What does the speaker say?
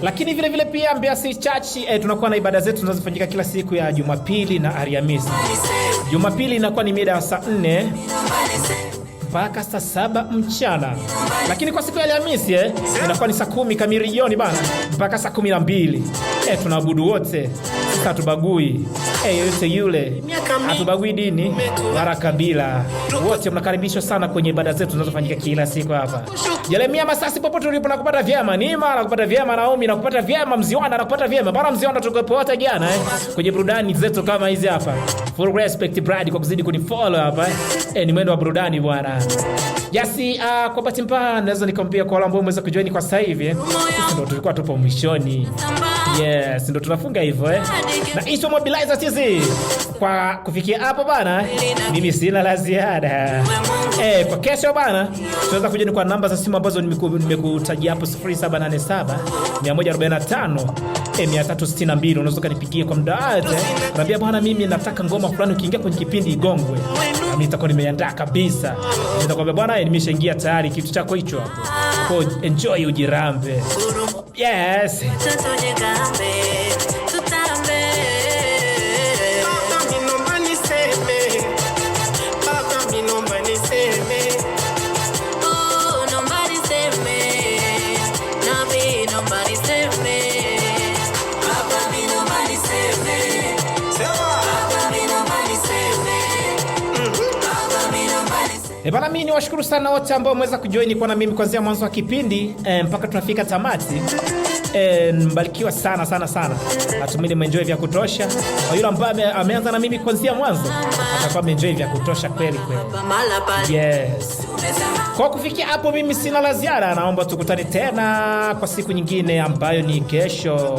Lakini vile vile pia Mbeya City Church tunakuwa na ibada zetu zinazofanyika kila siku ya Jumapili na Alhamisi. Jumapili inakuwa ni mida ya saa 4 mpaka saa 7 mchana. Lakini kwa siku ya Alhamisi inakuwa ni saa 10 kamili jioni bana mpaka saa 12. Tunaabudu wote. Hatubagui yote yule, hatubagui dini wala kabila, wote mnakaribishwa sana kwenye ibada zetu zinazofanyika kila siku hapa. Jeremia Masasi, popote ulipo nakupata vyema. Nima nakupata vyema, Naomi nakupata vyema, Mziwanda nakupata vyema. Bana Mziwanda tukopo wote jana kwenye burudani zetu kama hizi hapa. Full respect Brad kwa kuzidi kunifollow hapa. Ni mwendo wa burudani bwana. Yasi kwa bahati mbaya naweza nikamwambia kwa wale ambao mweza kujoin kwa sasa hivi ndio tulikuwa tupo mwishoni. Yes, ndio tunafunga hivyo na Iso Mobilizer tizi. Kwa kufikia hapo bana, mimi sina la ziada. Kwa kesho bana, tunaweza kujoin kwa namba za simu ambazo nimekutajia hapo 0787 145 362. Unaweza kanipigia kwa muda wote. Naambia bwana, mimi nataka ngoma fulani, ukiingia kwenye kipindi igongwe. Mimi nitakuwa nimeandaa kabisa. Nitakwambia bwana, nimeshaingia tayari kitu chako hicho hapo. Kwa enjoy ujirambe. Yes. Bana, mimi niwashukuru sana wote ambao mmeweza kujoin kwa na mimi kuanzia mwanzo wa kipindi mpaka tunafika tamati. Mbarikiwa sana sana sana. Natumini mmeenjoy vya kutosha. Kwa yule ambaye ameanza na mimi kuanzia mwanzo, atakuwa ameenjoy vya kutosha kweli kweli. Yes. Kwa kufikia hapo mimi sina la ziada, naomba tukutane tena kwa siku nyingine ambayo ni kesho.